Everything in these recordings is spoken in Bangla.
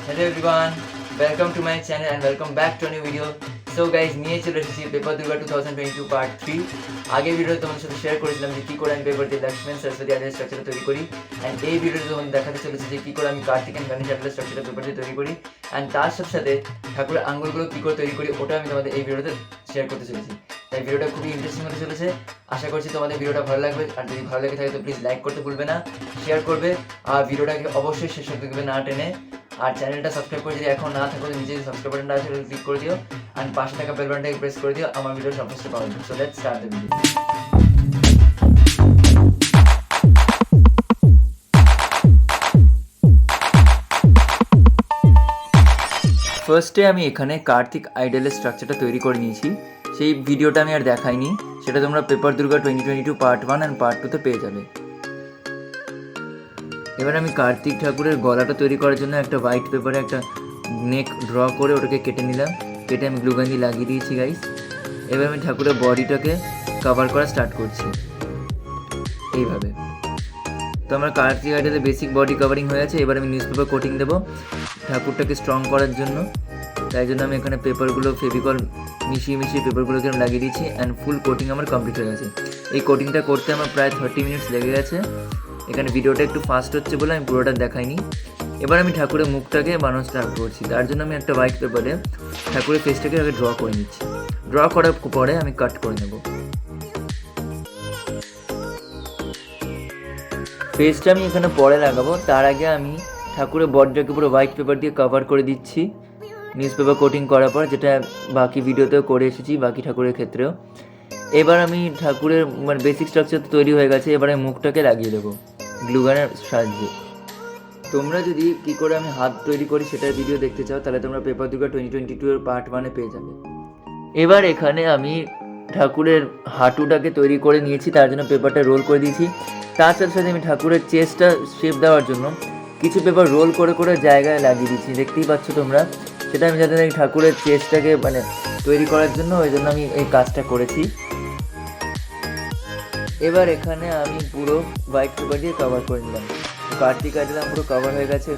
Hello everyone, welcome to my channel and welcome back to a new video. So guys, নিয়ে চলে এসেছি পেপার দুর্গা 2022 পার্ট 3। আগের ভিডিওতে তোমাদের সাথে শেয়ার করেছিলাম যে কী করে আমি পেপার দিয়ে লক্ষ্মণ সরস্বতী আর্টের স্ট্রাকচারটা তৈরি করি, অ্যান্ড এই ভিডিওতে তোমাদের দেখাতে চলেছে যে কী করে আমি কার্তিক অ্যান্ড গণেশ আর্টের স্ট্রাকচারটা পেপার দিয়ে তৈরি করি, অ্যান্ড তার সাথে সাথে ঠাকুরের আঙ্গুলগুলো কী করে তৈরি করি ওটা আমি তোমাদের এই ভিডিওতে শেয়ার করতে চলেছি। তাই ভিডিওটা খুবই ইন্টারেস্টিং হতে চলেছে। আশা করছি তোমাদের ভিডিওটা ভালো লাগবে, আর যদি ভালো লেগে থাকে তো প্লিজ লাইক করতে ভুলবে না, শেয়ার করবে, আর ভিডিওটাকে অবশ্যই শেষ অবধি দেখবে না টেনে। আর চ্যানেলটা সাবস্ক্রাইব করে যদি এখন না থাকো নিচে সাবস্ক্রাইব বাটনটা আছে ক্লিক করে দিও, অ্যান্ড পাশে থাকা বেল বাটনটাকে প্রেস করে দিও আমার ভিডিও সব কিছু পাওয়ার জন্য। So let's start the video. ফার্স্টে আমি এখানে কার্তিক আইডলের স্ট্রাকচারটা তৈরি করে নিয়েছি। সেই ভিডিওটা আমি আর দেখাইনি, সেটা তোমরা paper Durga 2022 part 1 and part 2তে পেয়ে যাবে। এবার আমি কার্তিক ঠাকুরের গলাটা তৈরি করার জন্য একটা হোয়াইট পেপারে একটা নেক ড্র করে ওটাকে কেটে নিলাম, কেটে আমি গ্লুগান দিয়ে লাগিয়ে দিয়েছি গাইস। এবার আমি ঠাকুরের বডিটাকে কভার করা স্টার্ট করছি এইভাবে। তো আমার কার্তিক আইডলের বেসিক বডি কভারিং হয়ে আছে। এবার আমি নিউজ পেপার কোটিং দেবো ঠাকুরটাকে স্ট্রং করার জন্য। তাই জন্য আমি এখানে পেপারগুলো ফেভিকল মিশিয়ে পেপারগুলোকে আমি লাগিয়ে দিয়েছি, অ্যান্ড ফুল কোটিং আমার কমপ্লিট হয়ে গেছে। এই কোটিংটা করতে আমার প্রায় 30 মিনিটস লেগে গেছে। এখানে ভিডিওটা একটু ফাস্ট হচ্ছে বলে আমি পুরোটা দেখাইনি। এবার আমি ঠাকুরের মুখটাকে বানানো স্টার্ট করছি। তার জন্য আমি একটা হোয়াইট পেপারে ঠাকুরের ফেসটাকে আগে ড্র করে নিচ্ছি। ড্র করার পরে আমি কাট করে নেব। ফেসটা আমি এখানে পরে লাগাবো, তার আগে আমি ঠাকুরের বডিটাকে পুরো হোয়াইট পেপার দিয়ে কভার করে দিচ্ছি নিউজ পেপার কোটিং করার পর, যেটা বাকি ভিডিওতেও করে এসেছি বাকি ঠাকুরের ক্ষেত্রেও। এবার আমি ঠাকুরের বেসিক স্ট্রাকচার তৈরি হয়ে গেছে। এবার আমি মুখটাকে লাগিয়ে দেবো গ্লুগানের সাহায্যে। তোমরা যদি কী করে আমি হাত তৈরি করি সেটার ভিডিও দেখতে চাও তাহলে তোমরা পেপার দুর্গা 2022 এর পার্ট 1 পেয়ে যাবে। এবার এখানে আমি ঠাকুরের হাঁটুটাকে তৈরি করে নিয়েছি, তার জন্য পেপারটা রোল করে দিয়েছি। তার সাথে সাথে আমি ঠাকুরের চেস্টটা শেপ দেওয়ার জন্য কিছু পেপার রোল করে করে জায়গায় লাগিয়ে দিচ্ছি, দেখতেই পাচ্ছ তোমরা। সেটা আমি যাতে ঠাকুরের চেস্টটাকে তৈরি করার জন্য, ওই জন্য আমি এই কাজটা করেছি। এবার এখানে আমি পুরো হোয়াইট পেপার দিয়ে কভার করে নিলাম। কার্তিক আইডল পুরো কভার হয়ে গেছে।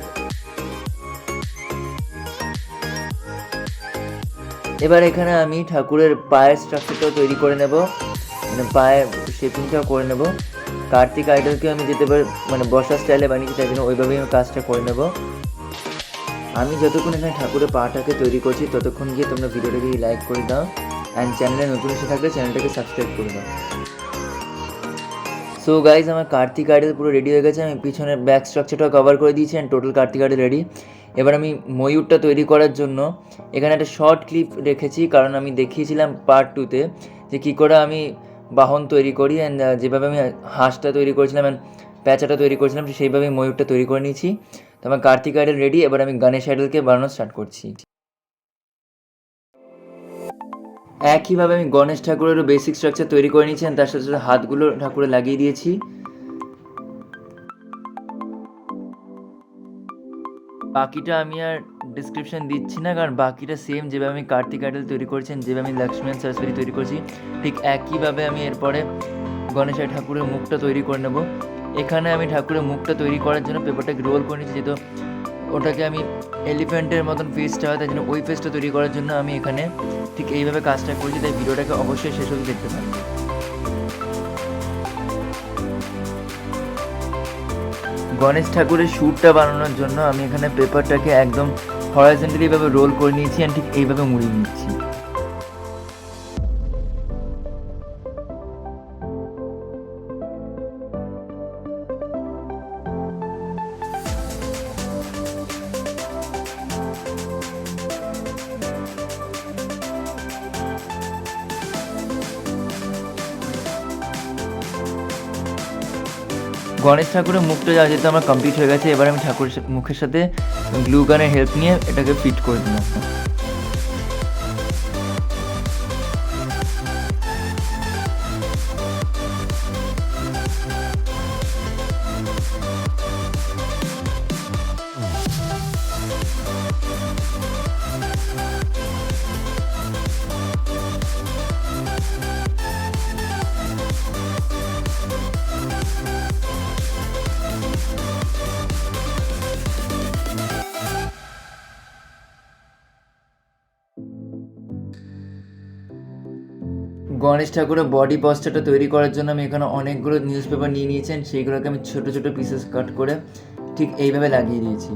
এবার এখানে আমি ঠাকুরের পায়ের স্ট্রাকচারটাও তৈরি করে নেব, পায়ের শেপিংটাও করে নেব। কার্তিক আইডলকে আমি যেতে পারি বসার স্টাইলে বানিয়েছি, তাই জন্য ওইভাবেই আমি কাজটা করে নেব। আমি যতক্ষণ এখানে ঠাকুরের পাটাকে তৈরি করছি ততক্ষণ গিয়ে তোমরা ভিডিওটাকে লাইক করে দাও, অ্যান্ড চ্যানেলে নতুন এসে থাকলে চ্যানেলটাকে সাবস্ক্রাইব করে দাও। সো গাইজ, আমার কার্তিক আইডল পুরো রেডি হয়ে গেছে। আমি পিছনের ব্যাক স্ট্রাকচারটাও কভার করে দিয়েছি, and total Kartik idol ready. এবার আমি ময়ূরটা তৈরি করার জন্য এখানে একটা শর্ট ক্লিপ রেখেছি, কারণ আমি দেখিয়েছিলাম পার্ট 2তে যে কী করে আমি বাহন তৈরি করি, অ্যান্ড যেভাবে আমি হাঁসটা তৈরি করেছিলাম অ্যান্ড প্যাঁচাটা তৈরি করেছিলাম সেইভাবেই ময়ূরটা তৈরি করে নিয়েছি। তো আমার কার্তিক আইডল রেডি। এবার আমি গণেশ আইডলকে বানানো স্টার্ট করছি। একইভাবে আমি গণেশ ঠাকুরেরও বেসিক স্ট্রাকচার তৈরি করে নিয়েছি, তার সাথে সাথে হাতগুলো ঠাকুরে লাগিয়ে দিয়েছি। বাকিটা আমি আর ডিসক্রিপশন দিচ্ছি না, কারণ বাকিটা সেম যেভাবে আমি কার্তিক আইডল তৈরি করেছেন, যেভাবে আমি লক্ষ্মণ সরস্বতী তৈরি করেছি ঠিক একইভাবে আমি এরপরে গণেশ ঠাকুরের মুখটা তৈরি করে নেব। এখানে আমি ঠাকুরের মুখটা তৈরি করার জন্য পেপারটাকে রোল করে নিচ্ছি, যেহেতু ওটাকে আমি এলিফ্যান্টের মতন ফেসটা হয়, তাই জন্য ওই ফেসটা তৈরি করার জন্য আমি এখানে ঠিক এইভাবে কাজটা করেছি। তাই ভিডিওটাকে অবশ্যই শেষ অবধি দেখতে পারি। গণেশ ঠাকুরের শ্যুটটা বানানোর জন্য আমি এখানে পেপারটাকে একদম হরাইজন্টালি এইভাবে রোল করে নিয়েছি, আর ঠিক এইভাবে মুড়িয়ে নিচ্ছি। গণেশ ঠাকুরের মুখটা যেহেতু আমার কমপ্লিট হয়ে গেছে, এবার আমি ঠাকুরের মুখের সাথে গ্লু গানের হেল্প নিয়ে এটাকে ফিট করে দিলাম। গণেশ ঠাকুরের বডি পোস্টারটা তৈরি করার জন্য আমি এখানে অনেকগুলো নিউজ পেপার নিয়ে নিয়েছেন, সেইগুলোকে আমি ছোটো ছোটো পিসেস কাট করে ঠিক এইভাবে লাগিয়ে দিয়েছি।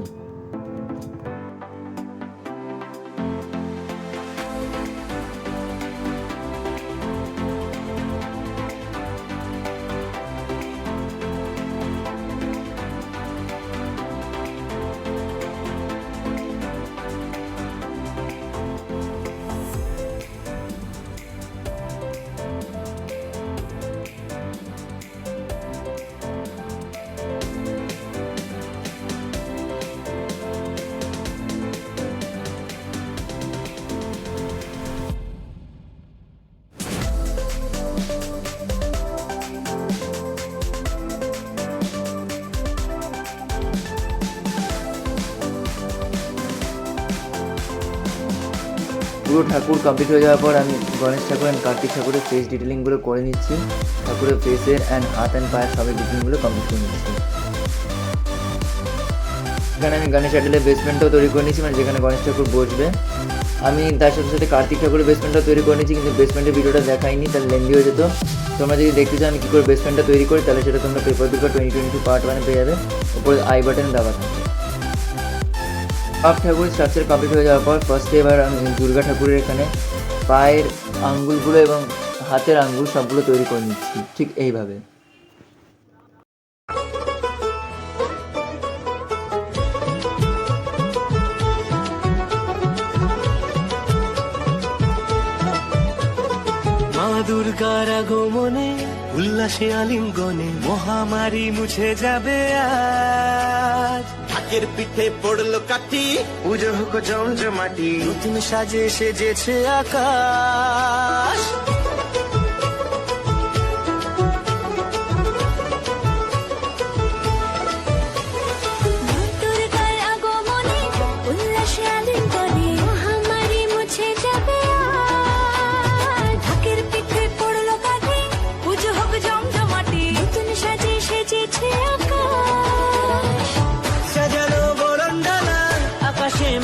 পুরো ঠাকুর কমপ্লিট হয়ে যাওয়ার পর আমি গণেশ ঠাকুর অ্যান্ড কার্তিক ঠাকুরের ফেস ডিটেলিংগুলো করে নিচ্ছি। ঠাকুরের ফেসের অ্যান্ড হাত অ্যান্ড পায়ের সবের ডিটেলিংগুলো কমপ্লিট করে নিচ্ছি। এখানে আমি গণেশ আইডলের বেসমেন্টটাও তৈরি করে নিচ্ছি, মানে যেখানে গণেশ ঠাকুর বসবে। আমি তার সাথে সাথে কার্তিক ঠাকুরের বেসমেন্টটাও তৈরি করে নিচ্ছি, কিন্তু বেসমেন্টের ভিডিওটা দেখাইনি, তাহলে লেন্দি হয়ে যেত। তোমরা যদি দেখতে চাও আমি কী করে বেসমেন্টটা তৈরি করি, তাহলে সেটা তোমরা পেপার পেপার 2022 পার্ট 1 পেয়ে যাবে, ওপরে আই বাটন দেওয়া থাকে। সব ঠাকুরের স্ট্রাকচার কমপ্লিট হয়ে যাওয়ার পর ফার্স্টে এবার আমি দুর্গা ঠাকুরের এখানে পায়ের আঙ্গুলগুলো এবং হাতের আঙ্গুল সবগুলো তৈরি করে নিচ্ছি ঠিক এইভাবে। মা দুর্গার আগমনে উল্লাসে আলিঙ্গনে মহামারী মুছে যাবে আজ। ঢাকের পিঠে পড়লো কাঠি, পুজো হোক জমজমাটি, নতুন সাজে সেজেছে আকাশ।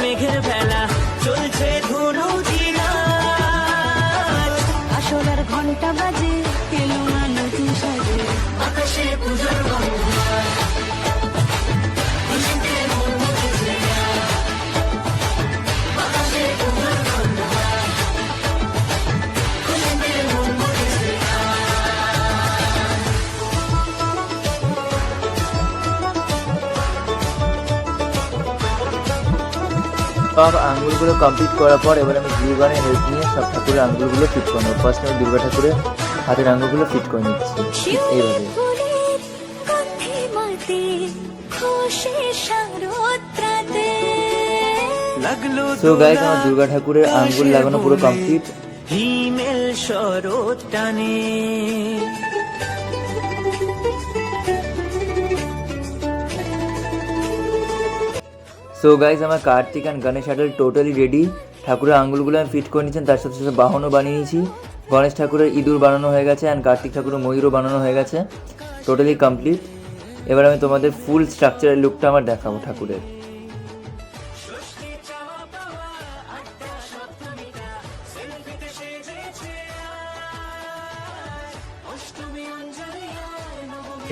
মেঘের বেলা চলছে ধনু জিনাজ, আসলার ঘন্টা বাজে এলো না নতুন সাজে, আকাশে পুজোর বন্ধন। সব আঙ্গুলগুলো কমপ্লিট করার পর এবার আমি গ্লু গানের হেল্প নিয়ে সব ঠাকুরের আঙ্গুলগুলো ফিট করে নেবো। ফার্স্ট আমি দুর্গা ঠাকুরের হাতের আঙ্গুলগুলো ফিট করে নিচ্ছি এইভাবে। সো গাইস, আমার দুর্গা ঠাকুরের আঙ্গুল লাগানো পুরো কমপ্লিট। হিমেল শরৎ টানে সো গাইজ, আমার Kartik and Ganesh idol totally ready. ঠাকুরের আঙ্গুলগুলো আমি ফিট করে নিচ্ছেন, তার সাথে সাথে বাহনও বানিয়ে নিয়েছি। গণেশ ঠাকুরের ইঁদুর বানানো হয়ে গেছে অ্যান্ড কার্তিক ঠাকুরের ময়ূরও বানানো হয়ে গেছে, টোটালি কমপ্লিট। এবার আমি তোমাদের ফুল স্ট্রাকচারের লুকটা আমার দেখাবো ঠাকুরের।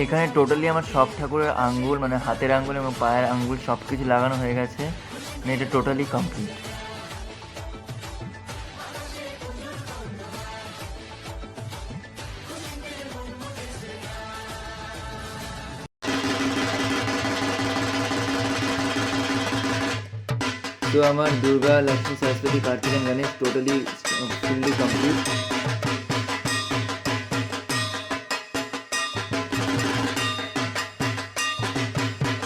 এখানে টোটালি আমার সব ঠাকুরের আঙ্গুল, মানে হাতের আঙ্গুল এবং পায়ের আঙ্গুল সব কিছু লাগানো হয়ে গেছে, মানে এটা টোটালি কমপ্লিট। তো আমার Durga, Lakshmi, Saraswati, Kartik and Ganesh totally fully complete.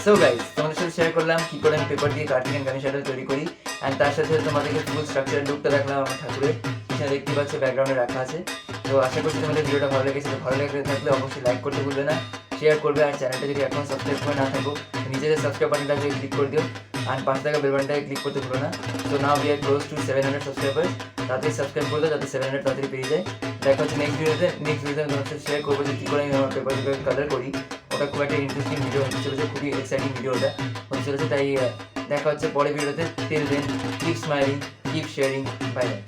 So guys, তোমাদের সাথে শেয়ার করলাম কী করে আমি পেপার দিয়ে কার্তিক এন্ড গণেশ আইডল তৈরি করি, অ্যান্ড তার সাথে সাথে তোমাদেরকে ফুল স্ট্রাকচারের লুকটা দেখলাম আমার ঠাকুরের, এখানে দেখতে পাচ্ছ ব্যাকগ্রাউন্ডে রাখা আছে। তো আশা করছি তোমাদের ভিডিওটা ভালো লেগেছে। ভালো লেগে থাকলে অবশ্যই লাইক করতে ভুলবে না, শেয়ার করবে, আর চ্যানেলটা যদি এখন সাবস্ক্রাইব করে না থাকো নিজেদের সাবস্ক্রাইব বাটনটাকে ক্লিক করে দিও, আর পাশে থাকা বেল বাটনটাকে ক্লিক করতে ভুলো না। তো now we are close two 700 subscribers. তাড়াতাড়ি সাবস্ক্রাইব করে দাও যাতে 700 তাড়াতাড়ি পেয়ে যায়। দেখা হচ্ছে নেক্সট ভিডিওতে তোমার সাথে শেয়ার করবো যে কী করে আমি আমার পেপার কালার করি। ওটা খুব একটা ইন্টারেস্টিং ভিডিও হতে চলেছে, খুবই এক্সাইটিং ভিডিও ওটা হতে চলেছে। তাই দেখা হচ্ছে পরের ভিডিওতে। Till then, keep smiling, keep sharing, bye by.